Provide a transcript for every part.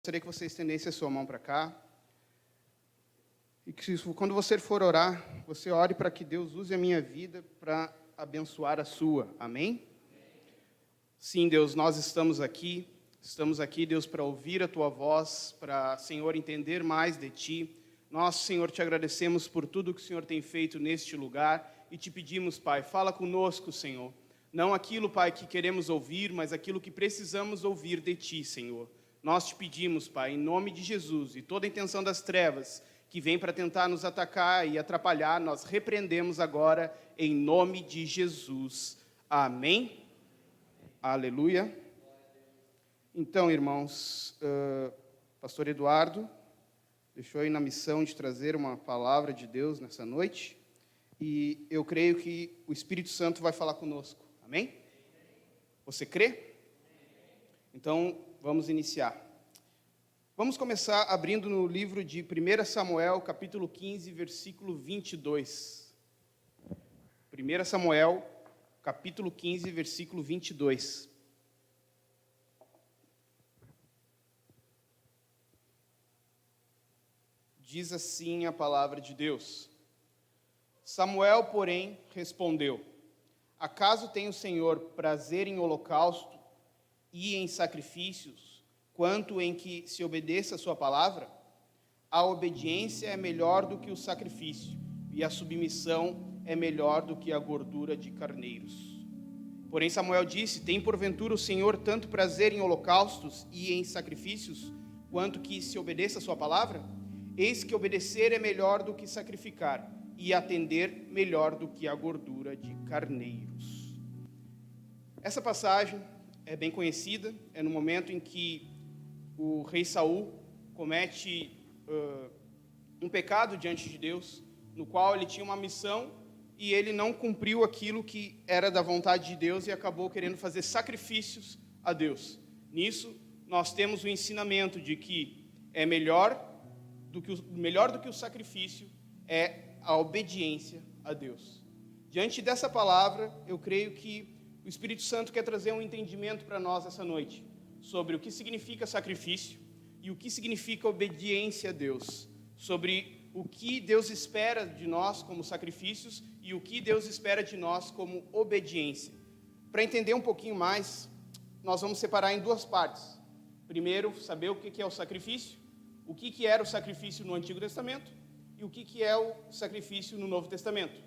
Gostaria que você estendesse a sua mão para cá. E que quando você for orar, você ore para que Deus use a minha vida para abençoar a sua. Amém? Sim, Deus, nós estamos aqui, Deus, para ouvir a tua voz, para, Senhor, entender mais de ti. Nós, Senhor, te agradecemos por tudo que o Senhor tem feito neste lugar e te pedimos, Pai, fala conosco, Senhor. Não aquilo, Pai, que queremos ouvir, mas aquilo que precisamos ouvir de ti, Senhor. Nós te pedimos, Pai, em nome de Jesus, e toda a intenção das trevas que vem para tentar nos atacar e atrapalhar, nós repreendemos agora em nome de Jesus. Amém? Aleluia. Então, irmãos, pastor Eduardo deixou aí na missão de trazer uma palavra de Deus nessa noite, e eu creio que o Espírito Santo vai falar conosco. Amém? Você crê? Então, vamos iniciar. Vamos começar abrindo no livro de 1 Samuel, capítulo 15, versículo 22. 1 Samuel, capítulo 15, versículo 22. Diz assim a palavra de Deus. Samuel, porém, respondeu: acaso tem o Senhor prazer em holocausto e em sacrifícios, quanto em que se obedeça a sua palavra? A obediência é melhor do que o sacrifício, e a submissão é melhor do que a gordura de carneiros. Porém Samuel disse: tem porventura o Senhor tanto prazer em holocaustos e em sacrifícios, quanto que se obedeça a sua palavra? Eis que obedecer é melhor do que sacrificar, e atender melhor do que a gordura de carneiros. Essa passagem é bem conhecida, é no momento em que o rei Saul comete um pecado diante de Deus, no qual ele tinha uma missão e ele não cumpriu aquilo que era da vontade de Deus e acabou querendo fazer sacrifícios a Deus. Nisso, nós temos o ensinamento de que é melhor do que o sacrifício é a obediência a Deus. Diante dessa palavra, eu creio que o Espírito Santo quer trazer um entendimento para nós essa noite sobre o que significa sacrifício e o que significa obediência a Deus, sobre o que Deus espera de nós como sacrifícios e o que Deus espera de nós como obediência. Para entender um pouquinho mais, nós vamos separar em duas partes. Primeiro, saber o que é o sacrifício, o que era o sacrifício no Antigo Testamento e o que é o sacrifício no Novo Testamento.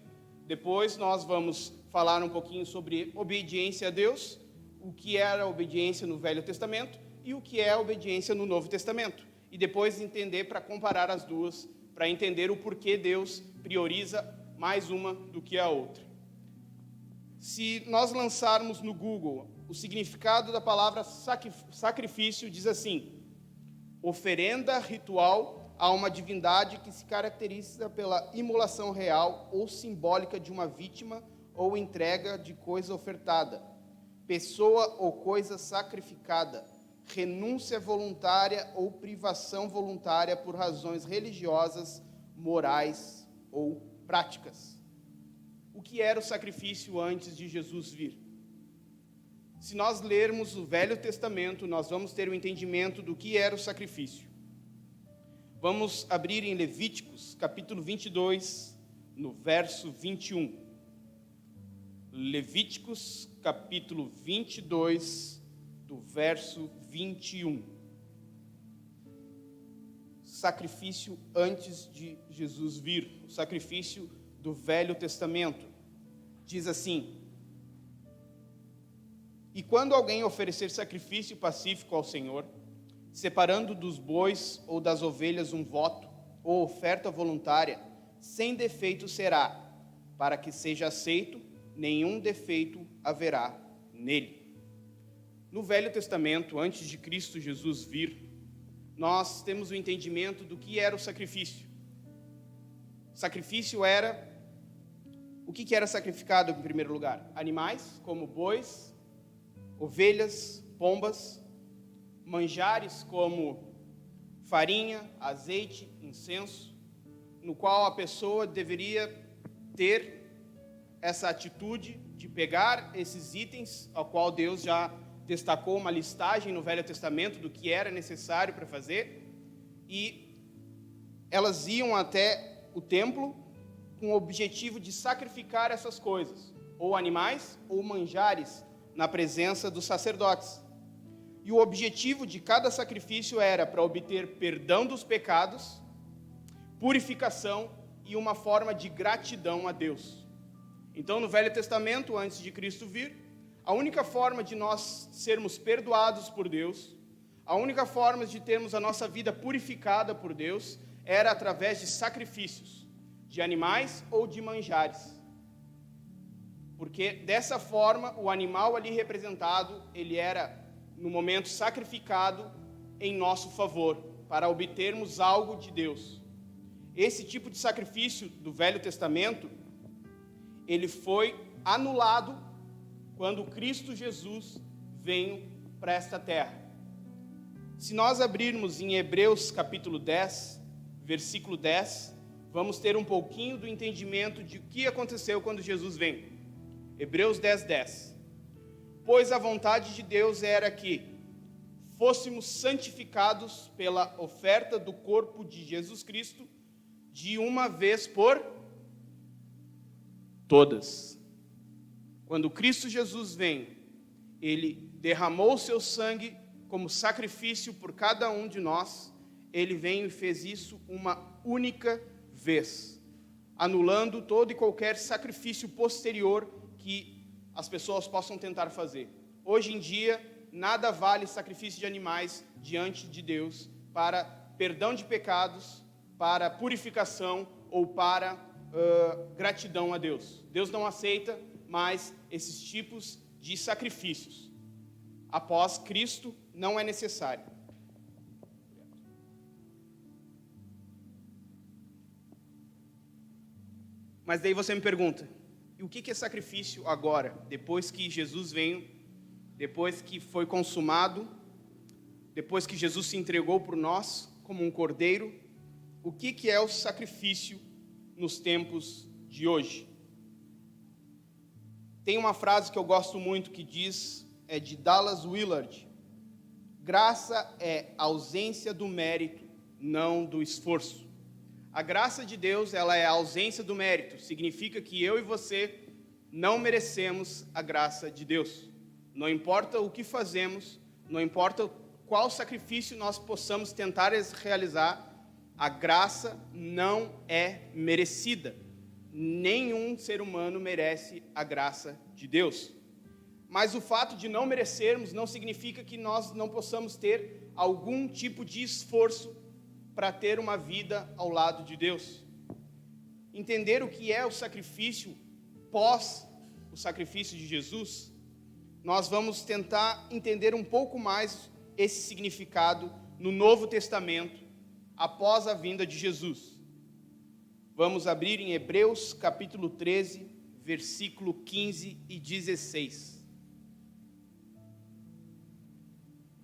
Depois nós vamos falar um pouquinho sobre obediência a Deus, o que era a obediência no Velho Testamento e o que é a obediência no Novo Testamento. E depois entender, para comparar as duas, para entender o porquê Deus prioriza mais uma do que a outra. Se nós lançarmos no Google o significado da palavra sacrifício, diz assim: oferenda ritual a uma divindade que se caracteriza pela imolação real ou simbólica de uma vítima ou entrega de coisa ofertada, pessoa ou coisa sacrificada, renúncia voluntária ou privação voluntária por razões religiosas, morais ou práticas. O que era o sacrifício antes de Jesus vir? Se nós lermos o Velho Testamento, nós vamos ter o entendimento do que era o sacrifício. Vamos abrir em Levíticos, capítulo 22, no verso 21. Levíticos, capítulo 22, do verso 21. Sacrifício antes de Jesus vir, o sacrifício do Velho Testamento. Diz assim: e quando alguém oferecer sacrifício pacífico ao Senhor, separando dos bois ou das ovelhas um voto ou oferta voluntária, sem defeito será, para que seja aceito, nenhum defeito haverá nele. No Velho Testamento, antes de Cristo Jesus vir, nós temos o entendimento do que era o sacrifício. Sacrifício era... O que era sacrificado em primeiro lugar? Animais, como bois, ovelhas, pombas, manjares como farinha, azeite, incenso, no qual a pessoa deveria ter essa atitude de pegar esses itens ao qual Deus já destacou uma listagem no Velho Testamento do que era necessário para fazer, e elas iam até o templo com o objetivo de sacrificar essas coisas, ou animais ou manjares, na presença dos sacerdotes. E o objetivo de cada sacrifício era para obter perdão dos pecados, purificação e uma forma de gratidão a Deus. Então, no Velho Testamento, antes de Cristo vir, a única forma de nós sermos perdoados por Deus, a única forma de termos a nossa vida purificada por Deus, era através de sacrifícios, de animais ou de manjares. Porque dessa forma, o animal ali representado, ele era, no momento, sacrificado em nosso favor, para obtermos algo de Deus. Esse tipo de sacrifício do Velho Testamento, ele foi anulado quando Cristo Jesus veio para esta terra. Se nós abrirmos em Hebreus capítulo 10, versículo 10, vamos ter um pouquinho do entendimento de o que aconteceu quando Jesus veio. Hebreus 10, 10. Pois a vontade de Deus era que fôssemos santificados pela oferta do corpo de Jesus Cristo, de uma vez por todas. Quando Cristo Jesus vem, ele derramou seu sangue como sacrifício por cada um de nós. Ele veio e fez isso uma única vez, anulando todo e qualquer sacrifício posterior que as pessoas possam tentar fazer. Hoje em dia, nada vale sacrifício de animais diante de Deus para perdão de pecados, para purificação ou para gratidão a Deus. Deus não aceita mais esses tipos de sacrifícios. Após Cristo, não é necessário. Mas daí você me pergunta, e o que é sacrifício agora? Depois que Jesus veio, depois que foi consumado, depois que Jesus se entregou por nós como um cordeiro, o que é o sacrifício nos tempos de hoje? Tem uma frase que eu gosto muito que diz, é de Dallas Willard: graça é ausência do mérito, não do esforço. A graça de Deus, ela é a ausência do mérito. Significa que eu e você não merecemos a graça de Deus. Não importa o que fazemos, não importa qual sacrifício nós possamos tentar realizar, a graça não é merecida. Nenhum ser humano merece a graça de Deus. Mas o fato de não merecermos não significa que nós não possamos ter algum tipo de esforço para ter uma vida ao lado de Deus. Entender o que é o sacrifício pós o sacrifício de Jesus, nós vamos tentar entender um pouco mais esse significado no Novo Testamento, após a vinda de Jesus. Vamos abrir em Hebreus capítulo 13, versículo 15 e 16.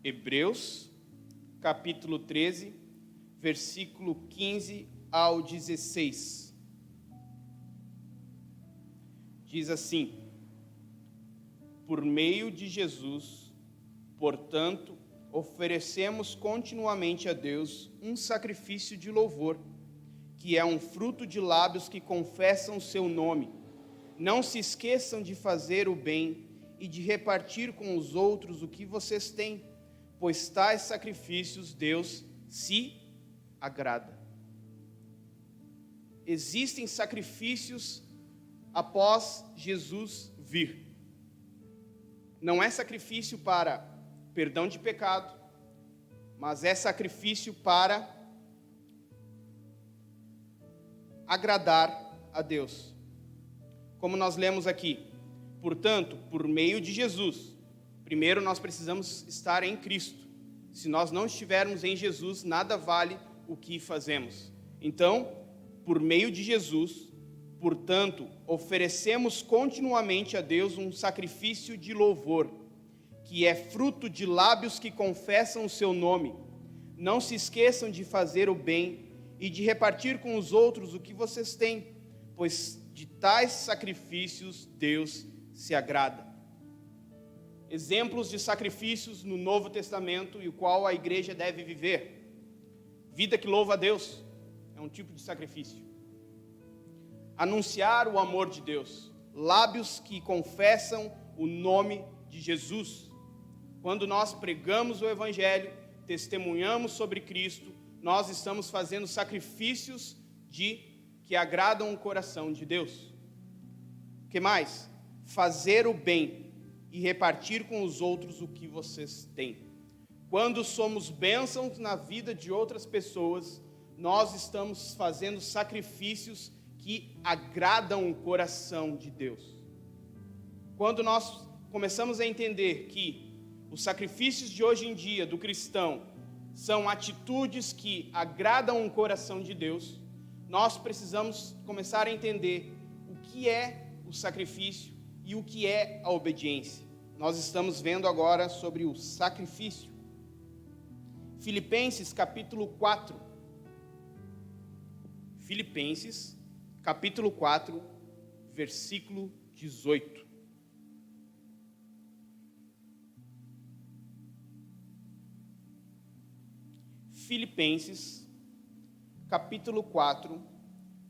Hebreus capítulo 13, versículo 15 ao 16. Diz assim: por meio de Jesus, portanto, oferecemos continuamente a Deus um sacrifício de louvor, que é um fruto de lábios que confessam o seu nome. Não se esqueçam de fazer o bem e de repartir com os outros o que vocês têm, pois tais sacrifícios Deus se agrada. Existem sacrifícios após Jesus vir. Não é sacrifício para perdão de pecado, mas é sacrifício para agradar a Deus. Como nós lemos aqui, portanto, por meio de Jesus, primeiro nós precisamos estar em Cristo. Se nós não estivermos em Jesus, nada vale o que fazemos. Então, por meio de Jesus, portanto, oferecemos continuamente a Deus um sacrifício de louvor, que é fruto de lábios que confessam o seu nome. Não se esqueçam de fazer o bem e de repartir com os outros o que vocês têm, pois de tais sacrifícios Deus se agrada. exemplos de sacrifícios no Novo Testamento e o qual a igreja deve viver. Vida que louva a Deus é um tipo de sacrifício. Anunciar o amor de Deus, lábios que confessam o nome de Jesus. Quando nós pregamos o Evangelho, testemunhamos sobre Cristo, nós estamos fazendo sacrifícios que agradam o coração de Deus. O que mais? Fazer o bem e repartir com os outros o que vocês têm. Quando somos bênçãos na vida de outras pessoas, nós estamos fazendo sacrifícios que agradam o coração de Deus. Quando nós começamos a entender que os sacrifícios de hoje em dia do cristão são atitudes que agradam o coração de Deus, nós precisamos começar a entender o que é o sacrifício e o que é a obediência. Nós estamos vendo agora sobre o sacrifício. Filipenses capítulo 4. Filipenses capítulo 4, versículo 18. Filipenses capítulo 4,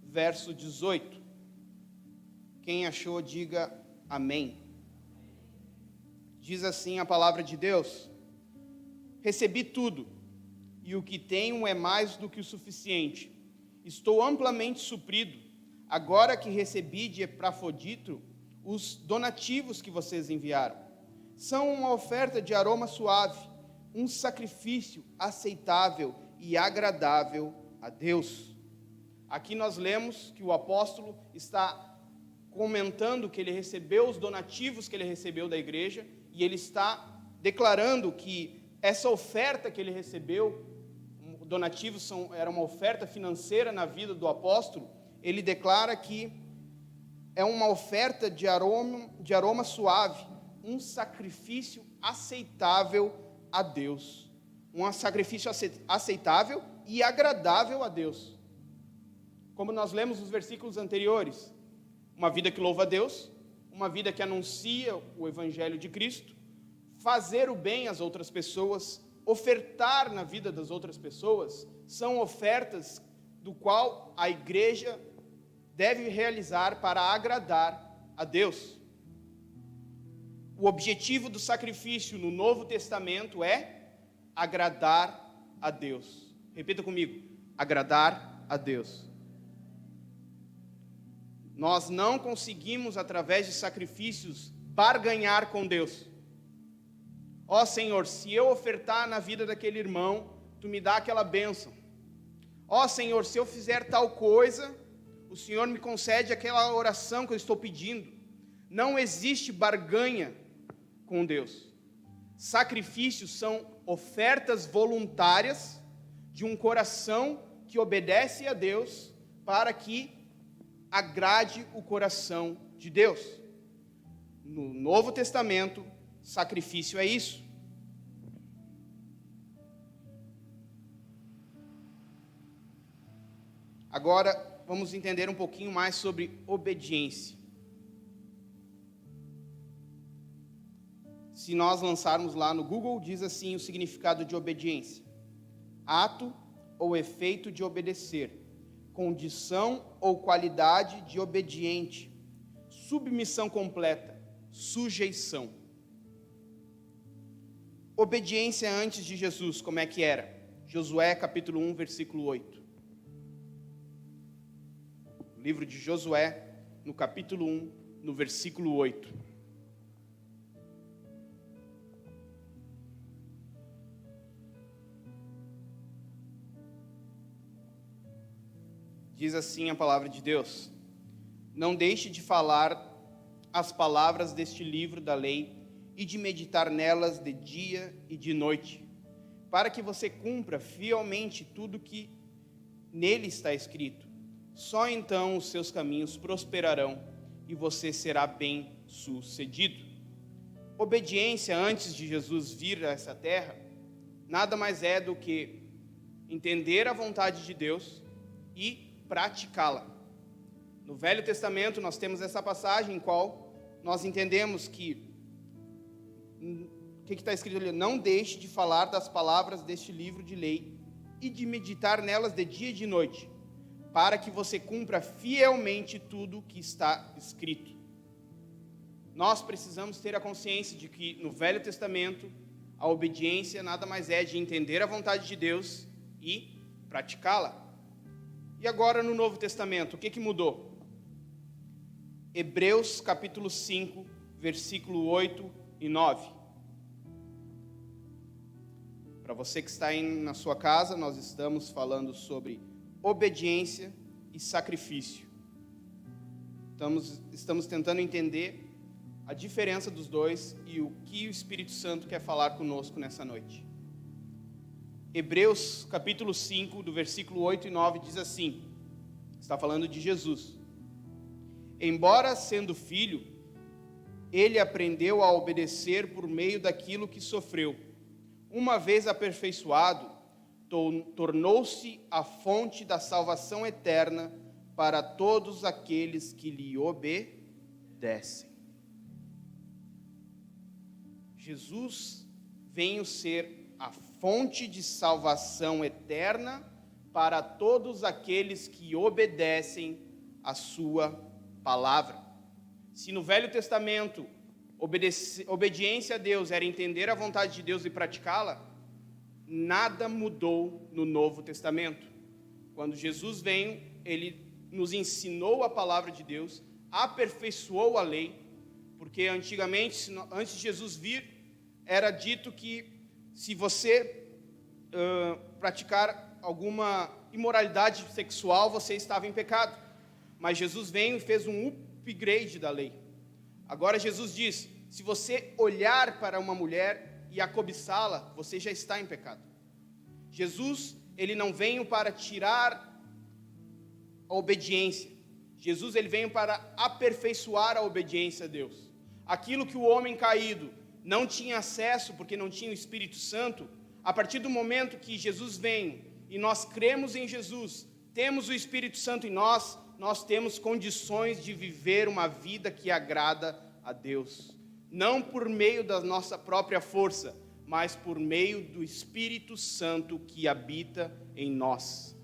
verso 18. Quem achou, diga amém. Diz assim a palavra de Deus: recebi tudo, e o que tenho é mais do que o suficiente. Estou amplamente suprido, agora que recebi de Epafrodito os donativos que vocês enviaram. São uma oferta de aroma suave, um sacrifício aceitável e agradável a Deus. Aqui nós lemos que o apóstolo está comentando que ele recebeu os donativos que ele recebeu da igreja, e ele está declarando que essa oferta que ele recebeu, donativos era uma oferta financeira na vida do apóstolo, ele declara que é uma oferta de aroma suave, um sacrifício aceitável a Deus. Um sacrifício aceitável e agradável a Deus. Como nós lemos nos versículos anteriores, uma vida que louva a Deus, uma vida que anuncia o Evangelho de Cristo, fazer o bem às outras pessoas, ofertar na vida das outras pessoas, são ofertas do qual a igreja deve realizar para agradar a Deus. O objetivo do sacrifício no Novo Testamento é agradar a Deus. Repita comigo: agradar a Deus. Nós não conseguimos, através de sacrifícios, barganhar com Deus. Ó Senhor, se eu ofertar na vida daquele irmão, Tu me dá aquela bênção. Ó Senhor, se eu fizer tal coisa, o Senhor me concede aquela oração que eu estou pedindo. Não existe barganha com Deus. Sacrifícios são ofertas voluntárias de um coração que obedece a Deus para que agrade o coração de Deus. No Novo Testamento, sacrifício é isso. Agora, vamos entender um pouquinho mais sobre obediência. Se nós lançarmos lá no Google, diz assim o significado de obediência: ato ou efeito de obedecer, condição ou qualidade de obediente, submissão completa, sujeição. Obediência antes de Jesus, como é que era? Josué capítulo 1, versículo 8. Livro de Josué, no capítulo 1, no versículo 8. Diz assim a palavra de Deus: não deixe de falar as palavras deste livro da lei e de meditar nelas de dia e de noite, para que você cumpra fielmente tudo que nele está escrito. Só então os seus caminhos prosperarão e você será bem-sucedido. Obediência antes de Jesus vir a essa terra nada mais é do que entender a vontade de Deus e praticá-la. No Velho Testamento nós temos essa passagem em qual nós entendemos que O que está escrito ali? Não deixe de falar das palavras deste livro de lei e de meditar nelas de dia e de noite, para que você cumpra fielmente tudo o que está escrito. Nós precisamos ter a consciência de que no Velho Testamento, a obediência nada mais é de entender a vontade de Deus e praticá-la. E agora no Novo Testamento, o que mudou? Hebreus capítulo 5, versículo 8 e 9. Para você que está aí na sua casa, nós estamos falando sobre obediência e sacrifício. Estamos tentando entender a diferença dos dois e o que o Espírito Santo quer falar conosco nessa noite. Hebreus capítulo 5, do versículo 8 e 9, diz assim, está falando de Jesus. Embora sendo filho, ele aprendeu a obedecer por meio daquilo que sofreu. Uma vez aperfeiçoado, tornou-se a fonte da salvação eterna para todos aqueles que lhe obedecem. Jesus veio ser a fonte de salvação eterna para todos aqueles que obedecem a sua palavra. Se no Velho Testamento obediência a Deus era entender a vontade de Deus e praticá-la, nada mudou no Novo Testamento. Quando Jesus veio, ele nos ensinou a palavra de Deus, aperfeiçoou a lei, porque antigamente, antes de Jesus vir, era dito que se você praticar alguma imoralidade sexual, você estava em pecado. Mas Jesus veio e fez um upgrade da lei. Agora Jesus diz, se você olhar para uma mulher e a cobiçá-la, você já está em pecado. Jesus, ele não veio para tirar a obediência. Jesus, ele veio para aperfeiçoar a obediência a Deus. Aquilo que o homem caído não tinha acesso, porque não tinha o Espírito Santo, a partir do momento que Jesus vem e nós cremos em Jesus, temos o Espírito Santo em nós, nós temos condições de viver uma vida que agrada a Deus. Não por meio da nossa própria força, mas por meio do Espírito Santo que habita em nós.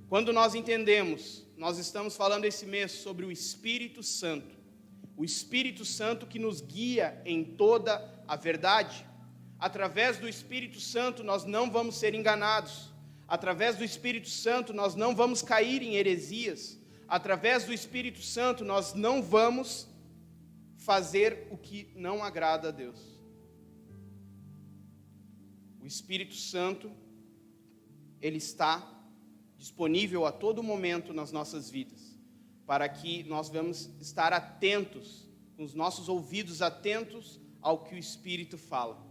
Quando nós entendemos, nós estamos falando esse mês sobre o Espírito Santo. O Espírito Santo que nos guia em toda a verdade. Através do Espírito Santo nós não vamos ser enganados. Através do Espírito Santo nós não vamos cair em heresias. Através do Espírito Santo nós não vamos fazer o que não agrada a Deus. O Espírito Santo, ele está disponível a todo momento nas nossas vidas, para que nós vamos estar atentos, com os nossos ouvidos atentos ao que o Espírito fala.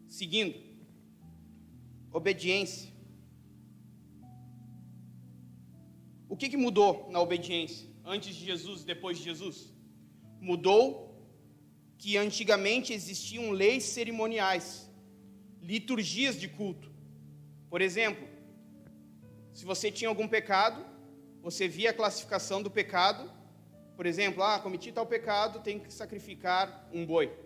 Seguindo, obediência. O que mudou na obediência, antes de Jesus e depois de Jesus? Mudou que antigamente existiam leis cerimoniais, liturgias de culto. Por exemplo, se você tinha algum pecado, você via a classificação do pecado. Por exemplo, cometi tal pecado, tenho que sacrificar um boi.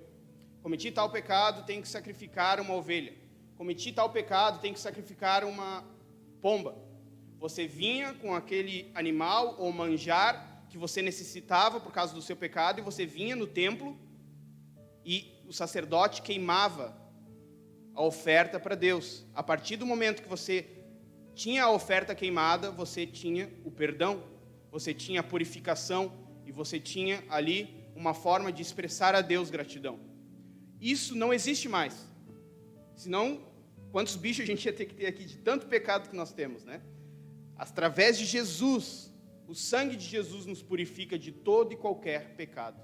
Cometi tal pecado, tenho que sacrificar uma ovelha. Cometi tal pecado, tenho que sacrificar uma pomba. Você vinha com aquele animal ou manjar que você necessitava por causa do seu pecado, e você vinha no templo e o sacerdote queimava a oferta para Deus. A partir do momento que você tinha a oferta queimada, você tinha o perdão, você tinha a purificação e você tinha ali uma forma de expressar a Deus gratidão. Isso não existe mais. Senão, quantos bichos a gente ia ter que ter aqui de tanto pecado que nós temos, né? Através de Jesus, o sangue de Jesus nos purifica de todo e qualquer pecado.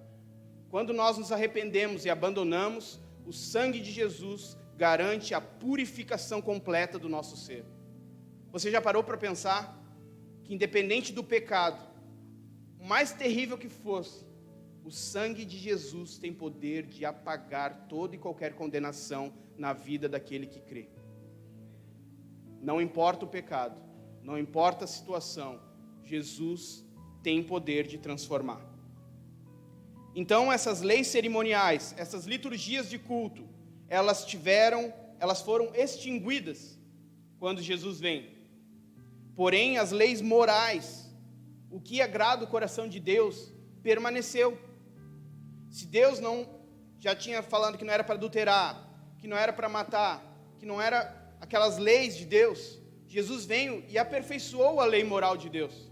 Quando nós nos arrependemos e abandonamos, o sangue de Jesus garante a purificação completa do nosso ser. Você já parou para pensar que, independente do pecado, o mais terrível que fosse, o sangue de Jesus tem poder de apagar toda e qualquer condenação na vida daquele que crê. Não importa o pecado, não importa a situação, Jesus tem poder de transformar. Então, essas leis cerimoniais, essas liturgias de culto, elas foram extinguidas quando Jesus vem. Porém, as leis morais, o que agrada o coração de Deus, permaneceu. Se Deus já tinha falando que não era para adulterar, que não era para matar, que não era aquelas leis de Deus, Jesus veio e aperfeiçoou a lei moral de Deus.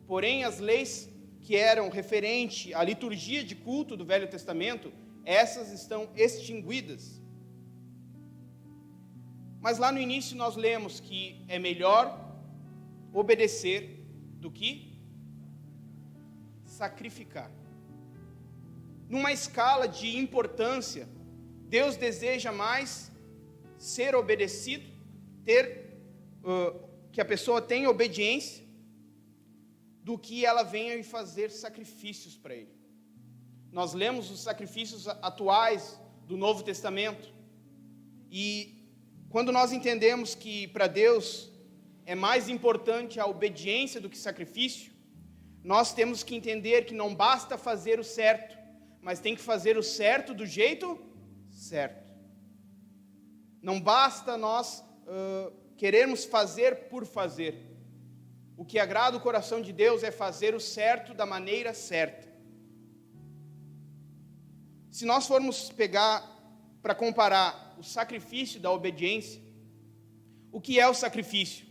Porém, as leis que eram referente à liturgia de culto do Velho Testamento, essas estão extinguidas. Mas lá no início nós lemos que é melhor obedecer do que sacrificar. Numa escala de importância, Deus deseja mais ser obedecido, que a pessoa tenha obediência, do que ela venha e fazer sacrifícios para Ele. Nós lemos os sacrifícios atuais do Novo Testamento, e quando nós entendemos que para Deus é mais importante a obediência do que sacrifício, nós temos que entender que não basta fazer o certo, mas tem que fazer o certo do jeito certo. Não basta nós querermos fazer por fazer. O que agrada o coração de Deus é fazer o certo da maneira certa. Se nós formos pegar para comparar o sacrifício da obediência, o que é o sacrifício?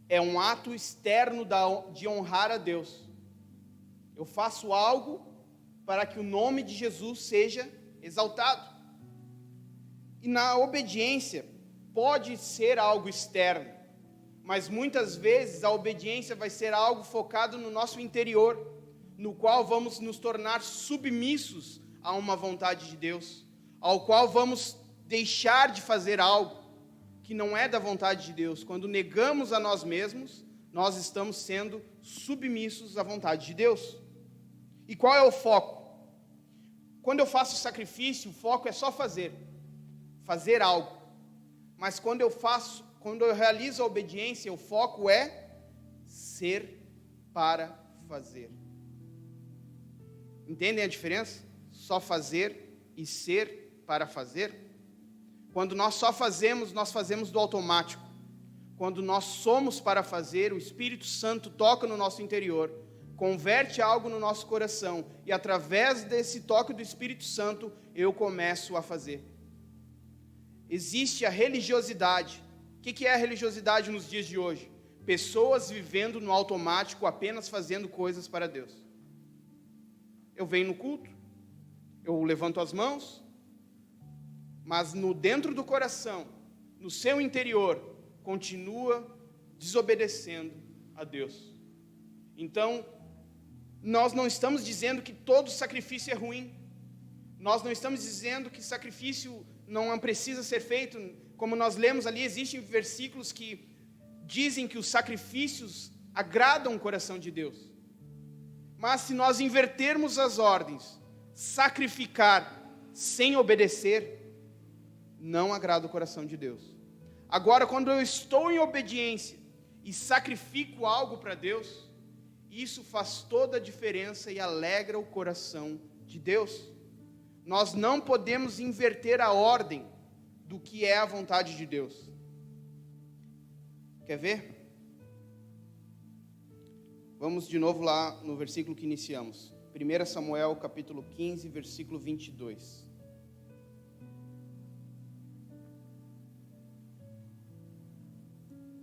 É um ato externo de honrar a Deus. Eu faço algo para que o nome de Jesus seja exaltado. E na obediência pode ser algo externo, mas muitas vezes a obediência vai ser algo focado no nosso interior, no qual vamos nos tornar submissos a uma vontade de Deus, ao qual vamos deixar de fazer algo que não é da vontade de Deus. Quando negamos a nós mesmos, nós estamos sendo submissos à vontade de Deus. E qual é o foco? Quando eu faço sacrifício, o foco é só fazer algo. Mas quando eu realizo a obediência, o foco é ser para fazer. Entendem a diferença? Só fazer e ser para fazer. Quando nós só fazemos, nós fazemos do automático. Quando nós somos para fazer, o Espírito Santo toca no nosso interior, converte algo no nosso coração, e através desse toque do Espírito Santo, eu começo a fazer. Existe a religiosidade. O que é a religiosidade nos dias de hoje? Pessoas vivendo no automático, apenas fazendo coisas para Deus. Eu venho no culto, eu levanto as mãos, mas dentro do coração, no seu interior, continua desobedecendo a Deus. Então, nós não estamos dizendo que todo sacrifício é ruim. Nós não estamos dizendo que sacrifício não precisa ser feito. Como nós lemos ali, existem versículos que dizem que os sacrifícios agradam o coração de Deus. Mas se nós invertermos as ordens, sacrificar sem obedecer, não agrada o coração de Deus. Agora, quando eu estou em obediência e sacrifico algo para Deus, isso faz toda a diferença e alegra o coração de Deus. Nós não podemos inverter a ordem do que é a vontade de Deus. Quer ver? Vamos de novo lá no versículo que iniciamos. 1 Samuel, capítulo 15, versículo 22.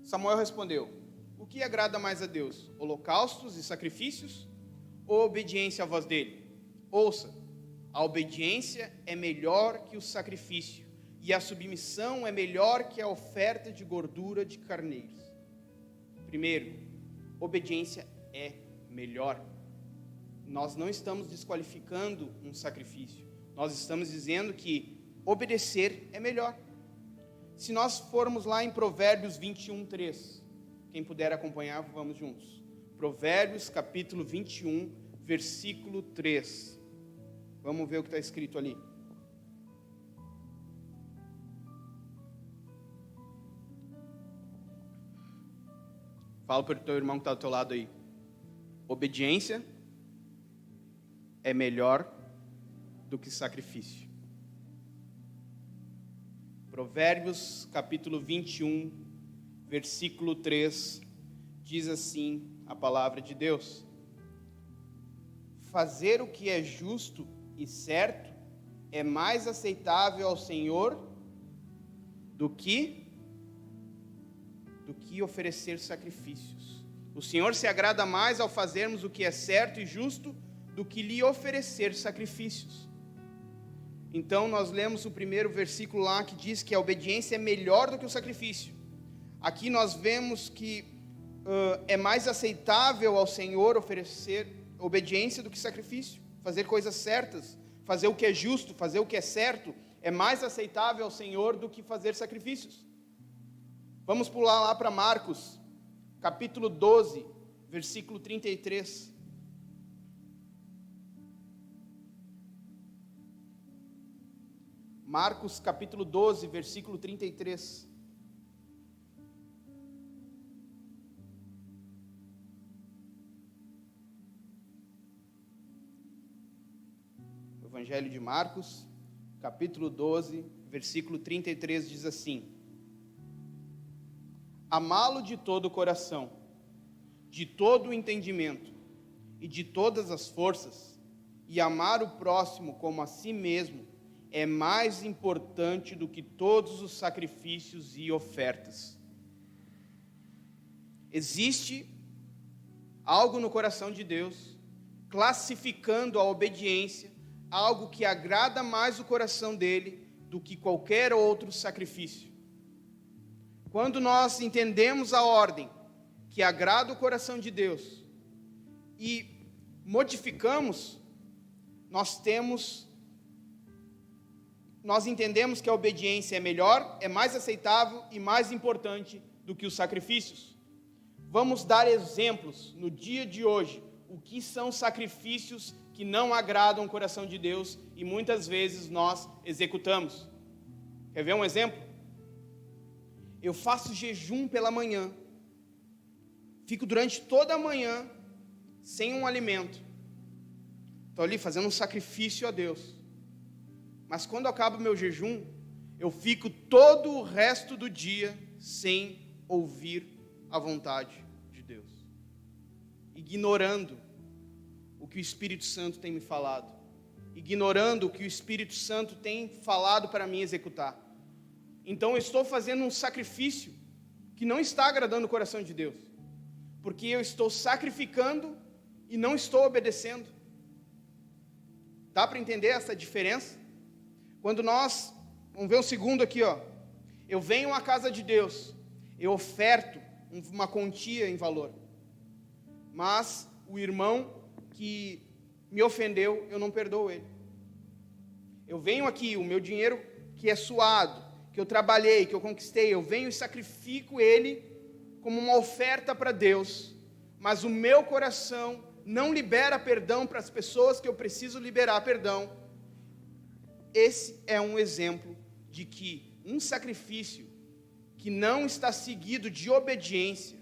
Samuel respondeu: o que agrada mais a Deus? Holocaustos e sacrifícios ou obediência à voz dele? Ouça, a obediência é melhor que o sacrifício, e a submissão é melhor que a oferta de gordura de carneiros. Primeiro, obediência é melhor. Nós não estamos desqualificando um sacrifício. Nós estamos dizendo que obedecer é melhor. Se nós formos lá em Provérbios 21, 3, quem puder acompanhar, vamos juntos. Provérbios, capítulo 21, versículo 3. Vamos ver o que está escrito ali. Fala para o teu irmão que está do teu lado aí. Obediência é melhor do que sacrifício. Provérbios capítulo 21, versículo 3, diz assim a palavra de Deus: fazer o que é justo e certo é mais aceitável ao Senhor do que oferecer sacrifícios. O Senhor se agrada mais ao fazermos o que é certo e justo do que lhe oferecer sacrifícios. Então nós lemos o primeiro versículo lá que diz que a obediência é melhor do que o sacrifício. Aqui nós vemos que é mais aceitável ao Senhor oferecer obediência do que sacrifício. Fazer coisas certas, fazer o que é justo, fazer o que é certo, é mais aceitável ao Senhor do que fazer sacrifícios. Vamos pular lá para Marcos, capítulo 12, versículo 33. Marcos, capítulo 12, versículo 33. O Evangelho de Marcos, capítulo 12, versículo 33 diz assim: amá-lo de todo o coração, de todo o entendimento e de todas as forças, e amar o próximo como a si mesmo, é mais importante do que todos os sacrifícios e ofertas. Existe algo no coração de Deus, classificando a obediência, algo que agrada mais o coração dele do que qualquer outro sacrifício. Quando nós entendemos a ordem que agrada o coração de Deus e modificamos, nós entendemos que a obediência é melhor, é mais aceitável e mais importante do que os sacrifícios. Vamos dar exemplos no dia de hoje, o que são sacrifícios que não agradam o coração de Deus e muitas vezes nós executamos. Quer ver um exemplo? Eu faço jejum pela manhã, fico durante toda a manhã sem um alimento, estou ali fazendo um sacrifício a Deus, mas quando acaba o meu jejum, eu fico todo o resto do dia sem ouvir a vontade de Deus, ignorando o que o Espírito Santo tem me falado, ignorando o que o Espírito Santo tem falado para mim executar. Então eu estou fazendo um sacrifício que não está agradando o coração de Deus, porque eu estou sacrificando e não estou obedecendo. Dá para entender essa diferença? Quando nós, vamos ver um segundo aqui, eu venho à casa de Deus, eu oferto uma quantia em valor, mas o irmão que me ofendeu, eu não perdoo ele. Eu venho aqui, o meu dinheiro que é suado, que eu trabalhei, que eu conquistei, eu venho e sacrifico ele como uma oferta para Deus, mas o meu coração não libera perdão para as pessoas que eu preciso liberar perdão. Esse é um exemplo de que um sacrifício que não está seguido de obediência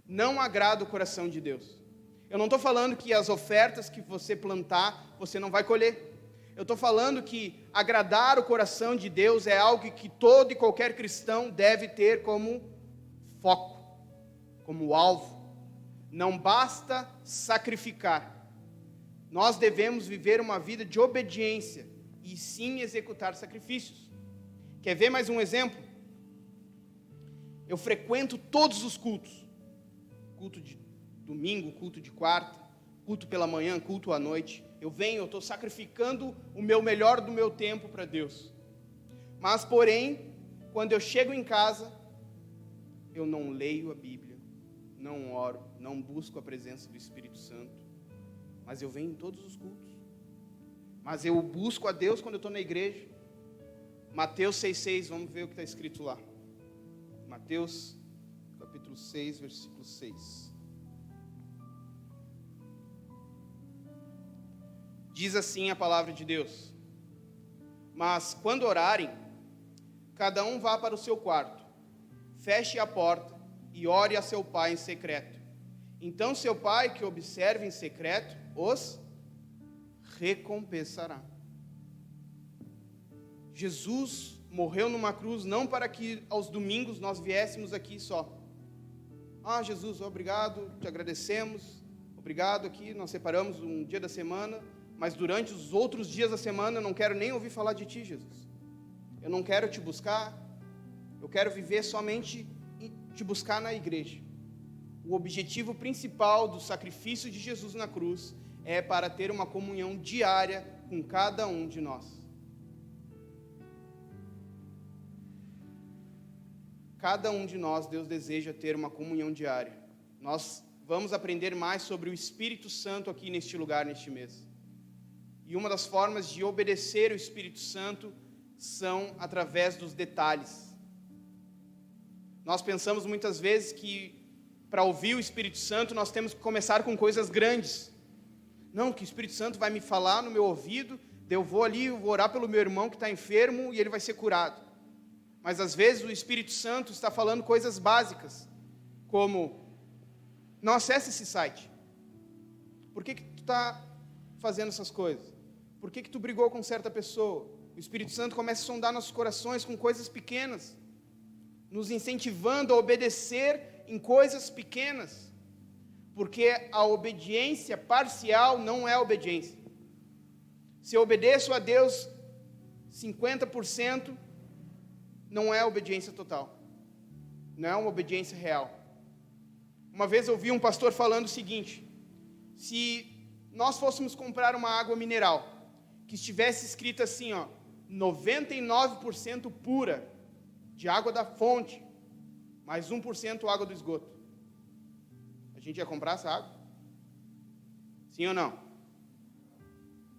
não agrada o coração de Deus. Eu não estou falando que as ofertas que você plantar, você não vai colher. Eu estou falando que agradar o coração de Deus é algo que todo e qualquer cristão deve ter como foco, como alvo. Não basta sacrificar. Nós devemos viver uma vida de obediência e sim executar sacrifícios. Quer ver mais um exemplo? Eu frequento todos os cultos. Culto de domingo, culto de quarta, culto pela manhã, culto à noite. Eu estou sacrificando o meu melhor do meu tempo para Deus. Mas, porém, quando eu chego em casa, eu não leio a Bíblia, não oro, não busco a presença do Espírito Santo. Mas eu venho em todos os cultos. Mas eu busco a Deus quando eu estou na igreja. Mateus 6,6, vamos ver o que está escrito lá. Mateus, capítulo 6, versículo 6. Diz assim a palavra de Deus: mas quando orarem, cada um vá para o seu quarto, feche a porta e ore a seu pai em secreto. Então seu pai que observa em secreto os recompensará. Jesus morreu numa cruz não para que aos domingos nós viéssemos aqui só. Ah, Jesus, obrigado, te agradecemos, obrigado aqui, nós separamos um dia da semana, mas durante os outros dias da semana eu não quero nem ouvir falar de ti, Jesus. Eu não quero te buscar, eu quero viver somente te buscar na igreja. O objetivo principal do sacrifício de Jesus na cruz é para ter uma comunhão diária com cada um de nós. Cada um de nós, Deus deseja ter uma comunhão diária. Nós vamos aprender mais sobre o Espírito Santo aqui neste lugar, neste mês. E uma das formas de obedecer o Espírito Santo são através dos detalhes. Nós pensamos muitas vezes que para ouvir o Espírito Santo nós temos que começar com coisas grandes. Não, que o Espírito Santo vai me falar no meu ouvido, eu vou ali, eu vou orar pelo meu irmão que está enfermo e ele vai ser curado. Mas às vezes o Espírito Santo está falando coisas básicas, como, não acesse esse site. Por que tu está fazendo essas coisas? Por que tu brigou com certa pessoa? O Espírito Santo começa a sondar nossos corações com coisas pequenas, nos incentivando a obedecer em coisas pequenas, porque a obediência parcial não é obediência. Se eu obedeço a Deus 50%, não é obediência total, não é uma obediência real. Uma vez eu vi um pastor falando o seguinte: se nós fôssemos comprar uma água mineral, que estivesse escrita assim, 99% pura, de água da fonte, mais 1% água do esgoto, a gente ia comprar essa água? Sim ou não?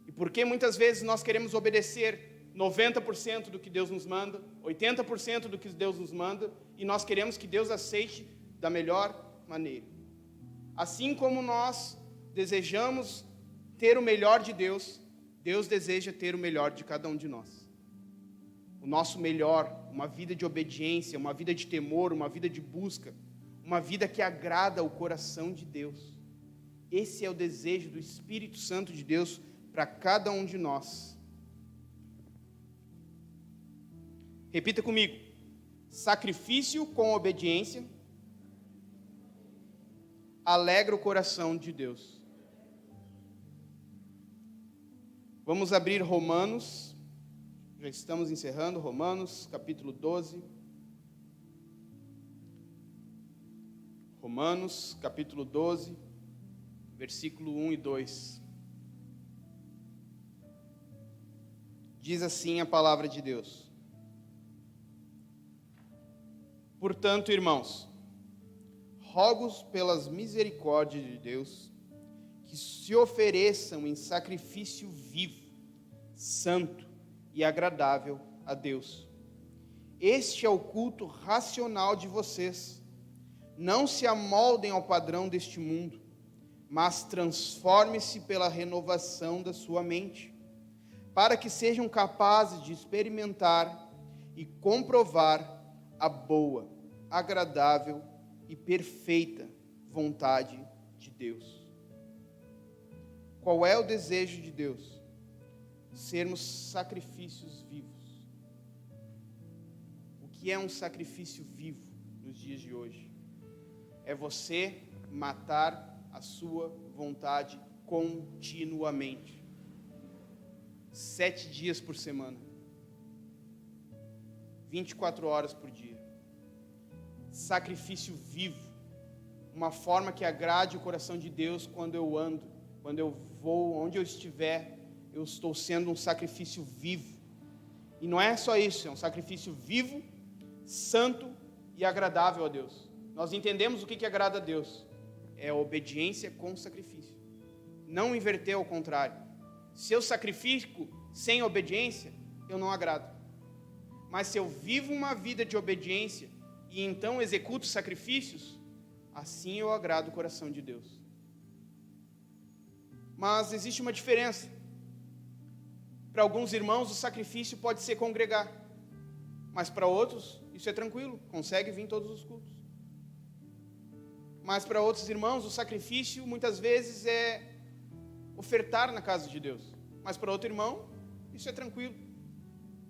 E por que muitas vezes nós queremos obedecer 90% do que Deus nos manda, 80% do que Deus nos manda, e nós queremos que Deus aceite da melhor maneira? Assim como nós desejamos ter o melhor de Deus, Deus deseja ter o melhor de cada um de nós. O nosso melhor, uma vida de obediência, uma vida de temor, uma vida de busca, uma vida que agrada o coração de Deus. Esse é o desejo do Espírito Santo de Deus para cada um de nós. Repita comigo: sacrifício com obediência alegra o coração de Deus. Vamos abrir Romanos, já estamos encerrando, Romanos, capítulo 12. Romanos, capítulo 12, versículo 1 e 2. Diz assim a palavra de Deus: portanto, irmãos, rogo pelas misericórdias de Deus, que se ofereçam em sacrifício vivo, santo e agradável a Deus. Este é o culto racional de vocês. Não se amoldem ao padrão deste mundo, mas transforme-se pela renovação da sua mente, para que sejam capazes de experimentar e comprovar a boa, agradável e perfeita vontade de Deus. Qual é o desejo de Deus? Sermos sacrifícios vivos. O que é um sacrifício vivo nos dias de hoje? É você matar a sua vontade continuamente. 7 dias por semana. 24 horas por dia. Sacrifício vivo. Uma forma que agrade o coração de Deus quando eu ando, quando eu vou, onde eu estiver, eu estou sendo um sacrifício vivo. E não é só isso, é um sacrifício vivo, santo e agradável a Deus. Nós entendemos o que agrada a Deus. É a obediência com sacrifício. Não inverter ao contrário. Se eu sacrifico sem obediência, eu não agrado. Mas se eu vivo uma vida de obediência e então executo sacrifícios, assim eu agrado o coração de Deus. Mas existe uma diferença. Para alguns irmãos o sacrifício pode ser congregar, mas para outros isso é tranquilo, consegue vir todos os cultos. Mas para outros irmãos o sacrifício muitas vezes é ofertar na casa de Deus, mas para outro irmão isso é tranquilo.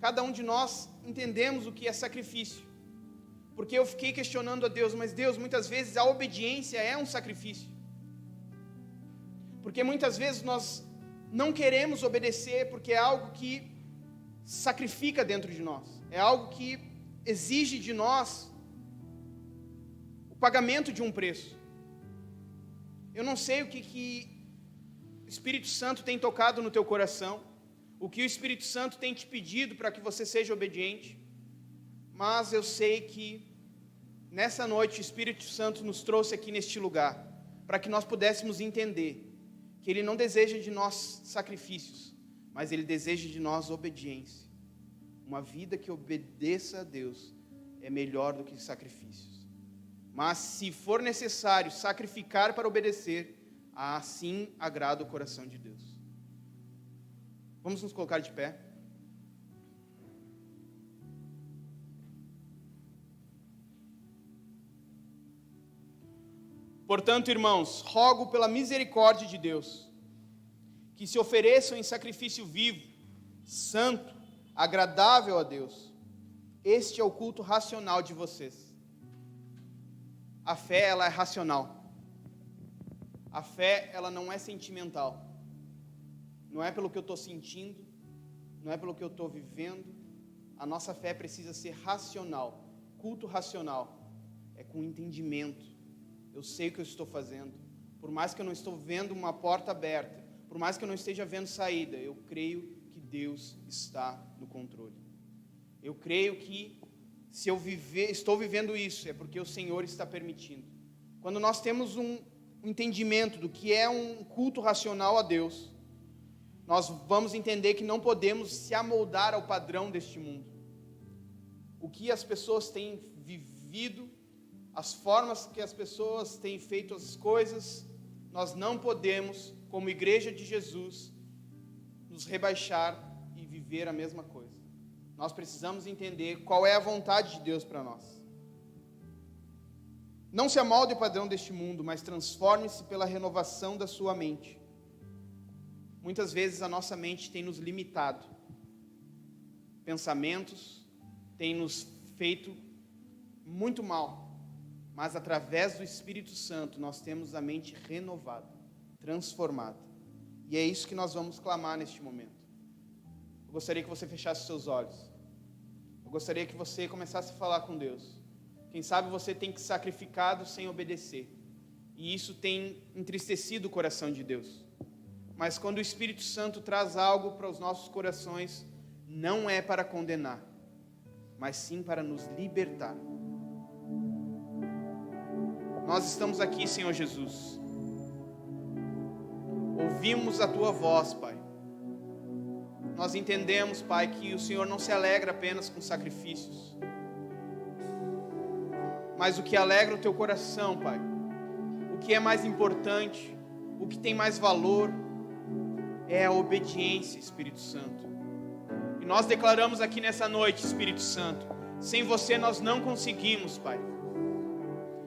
cada um de nós entendemos o que é sacrifício. Porque eu fiquei questionando a Deus, mas Deus, muitas vezes a obediência é um sacrifício. Porque muitas vezes nós não queremos obedecer porque é algo que sacrifica dentro de nós. É algo que exige de nós o pagamento de um preço. Eu não sei o que o Espírito Santo tem tocado no teu coração, o que o Espírito Santo tem te pedido para que você seja obediente, mas eu sei que nessa noite o Espírito Santo nos trouxe aqui neste lugar, para que nós pudéssemos entender que Ele não deseja de nós sacrifícios, mas Ele deseja de nós obediência. Uma vida que obedeça a Deus é melhor do que sacrifícios. Mas se for necessário sacrificar para obedecer, assim agrada o coração de Deus. Vamos nos colocar de pé. Portanto, irmãos, rogo pela misericórdia de Deus, que se ofereçam em sacrifício vivo, santo, agradável a Deus. Este é o culto racional de vocês. A fé, ela é racional. A fé, ela não é sentimental. Não é pelo que eu estou sentindo, não é pelo que eu estou vivendo. A nossa fé precisa ser racional. Culto racional é com entendimento. Eu sei o que eu estou fazendo. Por mais que eu não estou vendo uma porta aberta, por mais que eu não esteja vendo saída, eu creio que Deus está no controle. Eu creio que se eu estou vivendo isso, é porque o Senhor está permitindo. Quando nós temos um entendimento do que é um culto racional a Deus, nós vamos entender que não podemos se amoldar ao padrão deste mundo. O que as pessoas têm vivido, as formas que as pessoas têm feito as coisas, nós não podemos, como igreja de Jesus, nos rebaixar e viver a mesma coisa. Nós precisamos entender qual é a vontade de Deus para nós. Não se amolde ao padrão deste mundo, mas transforme-se pela renovação da sua mente. Muitas vezes a nossa mente tem nos limitado. Pensamentos têm nos feito muito mal. Mas através do Espírito Santo nós temos a mente renovada, transformada. E é isso que nós vamos clamar neste momento. Eu gostaria que você fechasse seus olhos. Eu gostaria que você começasse a falar com Deus. Quem sabe você tem que sacrificado sem obedecer. E isso tem entristecido o coração de Deus. Mas quando o Espírito Santo traz algo para os nossos corações, não é para condenar, mas sim para nos libertar. Nós estamos aqui, Senhor Jesus. Ouvimos a Tua voz, Pai. Nós entendemos, Pai, que o Senhor não se alegra apenas com sacrifícios. Mas o que alegra o Teu coração, Pai, o que é mais importante, o que tem mais valor, é a obediência, Espírito Santo. E nós declaramos aqui nessa noite, Espírito Santo, sem você nós não conseguimos, Pai.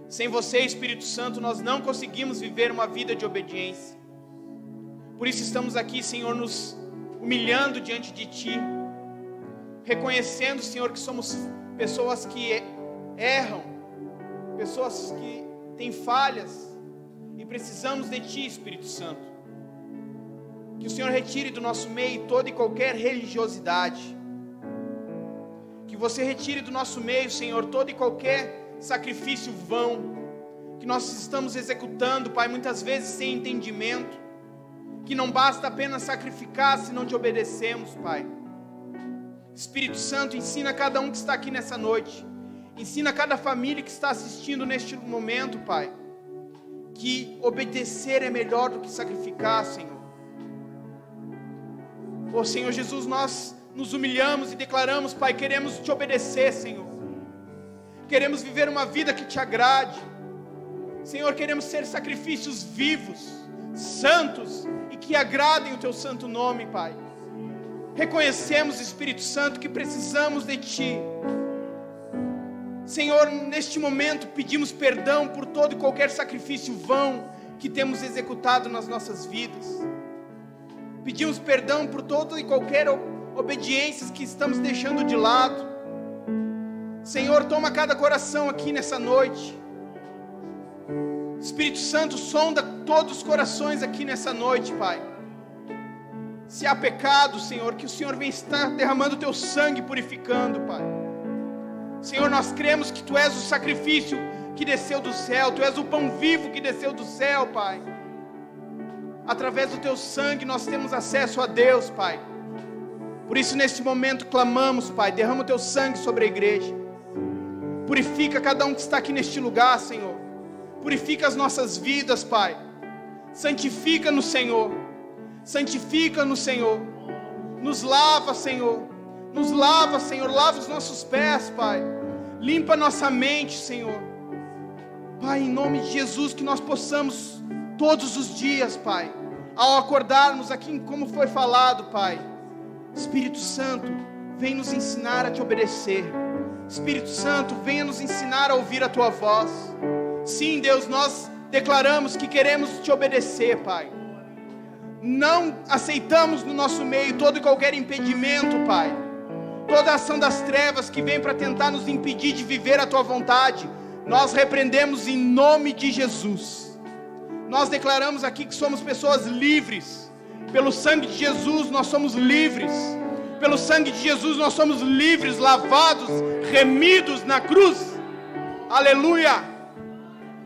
Sem você, Espírito Santo, nós não conseguimos viver uma vida de obediência. Por isso estamos aqui, Senhor, nos humilhando diante de Ti, reconhecendo, Senhor, que somos pessoas que erram, pessoas que têm falhas, e precisamos de Ti, Espírito Santo. Que o Senhor retire do nosso meio toda e qualquer religiosidade. Que você retire do nosso meio, Senhor, todo e qualquer sacrifício vão, que nós estamos executando, Pai, muitas vezes sem entendimento, que não basta apenas sacrificar se não te obedecemos, Pai. Espírito Santo, ensina cada um que está aqui nessa noite, ensina cada família que está assistindo neste momento, Pai, que obedecer é melhor do que sacrificar, Senhor. Oh, Senhor Jesus, nós nos humilhamos e declaramos, Pai, queremos te obedecer, Senhor. Queremos viver uma vida que te agrade. Senhor, queremos ser sacrifícios vivos, santos e que agradem o Teu santo nome, Pai. Reconhecemos, Espírito Santo, que precisamos de Ti. Senhor, neste momento pedimos perdão por todo e qualquer sacrifício vão que temos executado nas nossas vidas. Pedimos perdão por todo e qualquer obediências que estamos deixando de lado. Senhor, toma cada coração aqui nessa noite. Espírito Santo, sonda todos os corações aqui nessa noite, Pai. Se há pecado, Senhor, que o Senhor vem estar derramando o Teu sangue, purificando, Pai. Senhor, nós cremos que Tu és o sacrifício que desceu do céu, Tu és o pão vivo que desceu do céu, Pai. Através do Teu sangue nós temos acesso a Deus, Pai. Por isso neste momento clamamos, Pai, derrama o Teu sangue sobre a igreja. Purifica cada um que está aqui neste lugar, Senhor. Purifica as nossas vidas, Pai. Santifica-nos, Senhor. Santifica-nos, Senhor. Nos lava, Senhor. Nos lava, Senhor. Lava os nossos pés, Pai. Limpa nossa mente, Senhor. Pai, em nome de Jesus, que nós possamos todos os dias, Pai, ao acordarmos aqui, como foi falado, Pai, Espírito Santo, vem nos ensinar a Te obedecer. Espírito Santo, venha nos ensinar a ouvir a Tua voz. Sim, Deus, nós declaramos que queremos Te obedecer, Pai. Não aceitamos no nosso meio todo e qualquer impedimento, Pai. Toda ação das trevas que vem para tentar nos impedir de viver a Tua vontade, nós repreendemos em nome de Jesus. Nós declaramos aqui que somos pessoas livres. Pelo sangue de Jesus nós somos livres. Pelo sangue de Jesus nós somos livres, lavados, remidos na cruz. Aleluia,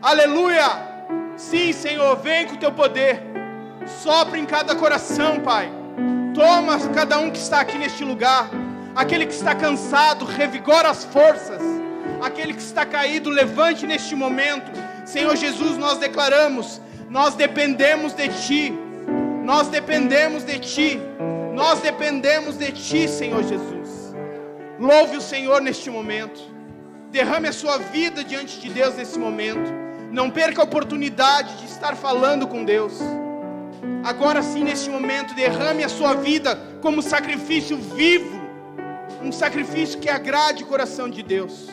aleluia. Sim, Senhor, vem com o Teu poder. Sopra em cada coração, Pai. Toma cada um que está aqui neste lugar. Aquele que está cansado, revigora as forças. Aquele que está caído, levante neste momento. Senhor Jesus, nós declaramos, nós dependemos de Ti. Nós dependemos de Ti. Nós dependemos de Ti, Senhor Jesus. Louve o Senhor neste momento. Derrame a sua vida diante de Deus nesse momento. Não perca a oportunidade de estar falando com Deus. Agora sim, neste momento, derrame a sua vida como sacrifício vivo. Um sacrifício que agrade o coração de Deus.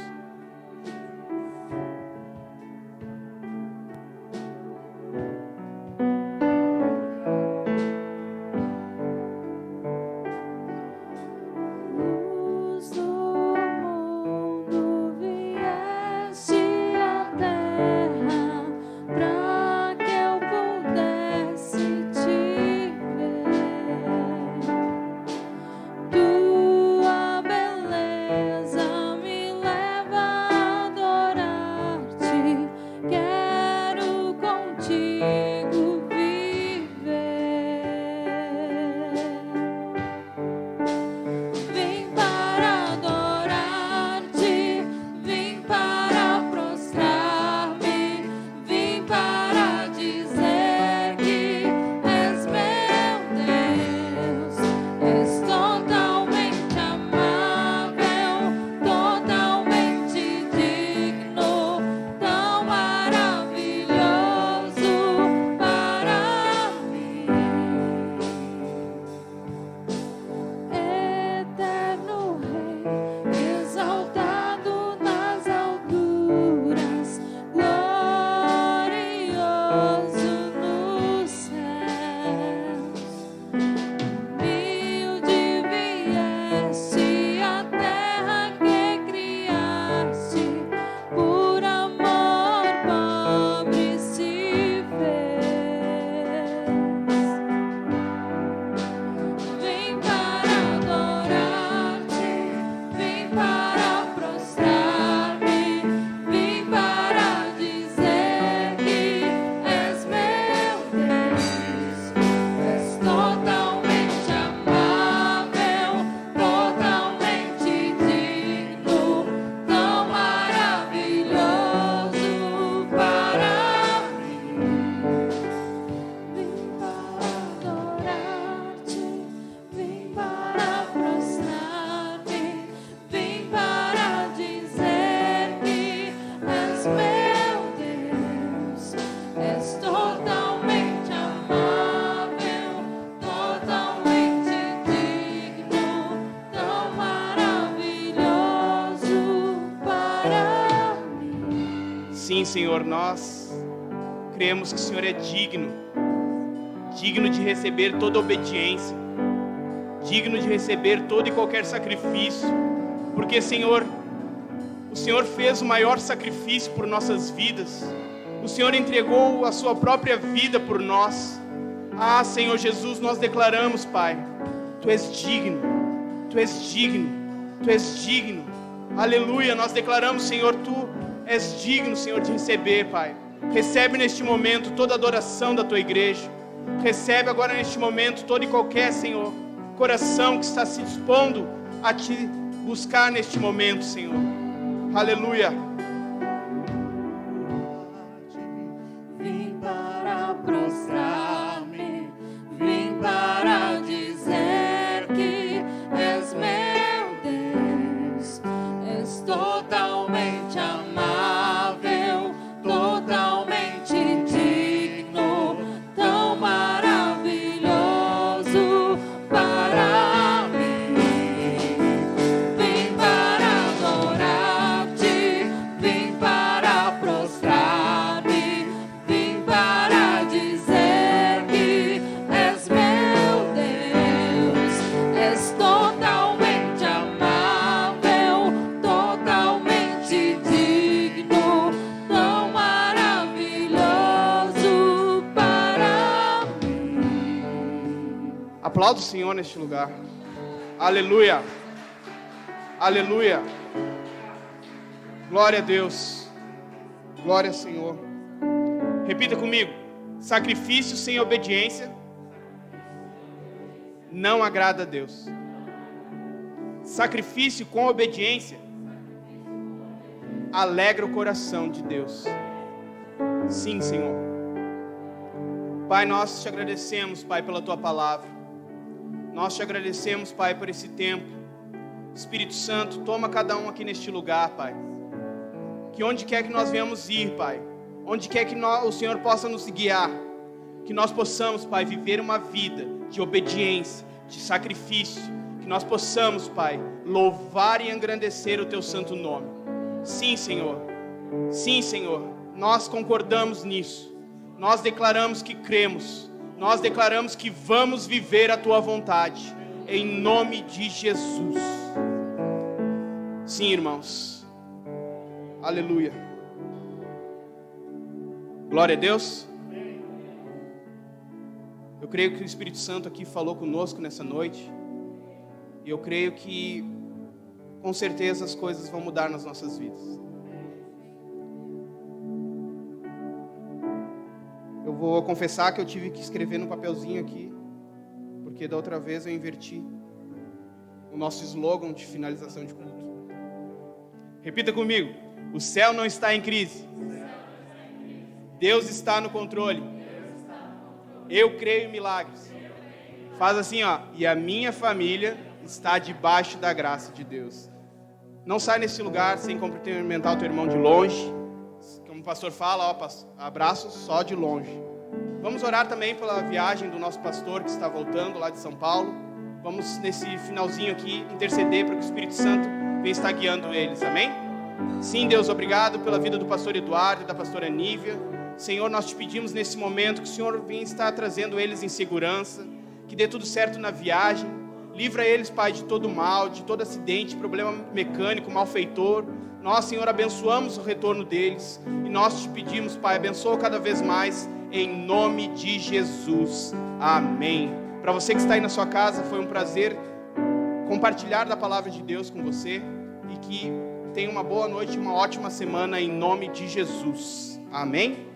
Sim, Senhor, nós cremos que o Senhor é digno de receber toda obediência, digno de receber todo e qualquer sacrifício, porque, Senhor, o Senhor fez o maior sacrifício por nossas vidas. O Senhor entregou a sua própria vida por nós. Ah, Senhor Jesus, nós declaramos, Pai, Tu és digno, Tu és digno, Tu és digno. Aleluia, nós declaramos, Senhor, Tu és digno, Senhor, de receber, Pai. Recebe neste momento toda a adoração da Tua igreja. Recebe agora neste momento todo e qualquer, Senhor, coração que está se dispondo a Te buscar neste momento, Senhor. Aleluia. Vim para prostrar-me, vim para dizer que és meu Deus, és totalmente amável, totalmente digno, tão maravilhoso para mim. Vim para adorar-te, vim para prostrar-me, vim para dizer que és meu Deus, és totalmente amável, totalmente digno, tão maravilhoso para mim. Aplauda o Senhor neste lugar. Aleluia. Aleluia. Glória a Deus. Glória ao Senhor. Repita comigo. Sacrifício sem obediência não agrada a Deus. Sacrifício com obediência alegra o coração de Deus. Sim, Senhor. Pai, nós te agradecemos, Pai, pela Tua palavra. Nós te agradecemos, Pai, por esse tempo. Espírito Santo, toma cada um aqui neste lugar, Pai. Que onde quer que nós venhamos ir, Pai, onde quer que o Senhor possa nos guiar, que nós possamos, Pai, viver uma vida de obediência, de sacrifício, que nós possamos, Pai, louvar e engrandecer o Teu santo nome. Sim, Senhor. Sim, Senhor. Nós concordamos nisso. Nós declaramos que cremos. Nós declaramos que vamos viver a Tua vontade, em nome de Jesus. Sim, irmãos. Aleluia. Glória a Deus. Eu creio que o Espírito Santo aqui falou conosco nessa noite. E eu creio que, com certeza, as coisas vão mudar nas nossas vidas. Eu vou confessar que eu tive que escrever no papelzinho aqui, porque da outra vez eu inverti o nosso slogan de finalização de culto. Repita comigo. O céu não está em crise. Deus está no controle. Eu creio em milagres. Faz assim, ó. E a minha família está debaixo da graça de Deus. Não sai nesse lugar sem cumprimentar o teu irmão de longe. Como o pastor fala, ó, abraço só de longe. Vamos orar também pela viagem do nosso pastor que está voltando lá de São Paulo. Vamos nesse finalzinho aqui interceder para que o Espírito Santo venha estar guiando eles, amém? Sim, Deus, obrigado pela vida do pastor Eduardo e da pastora Nívia. Senhor, nós te pedimos nesse momento que o Senhor venha estar trazendo eles em segurança, que dê tudo certo na viagem. Livra eles, Pai, de todo mal, de todo acidente, problema mecânico, malfeitor. Nós, Senhor, abençoamos o retorno deles. E nós te pedimos, Pai, abençoa cada vez mais, em nome de Jesus. Amém. Para você que está aí na sua casa, foi um prazer compartilhar da palavra de Deus com você. E que tenha uma boa noite, uma ótima semana, em nome de Jesus. Amém.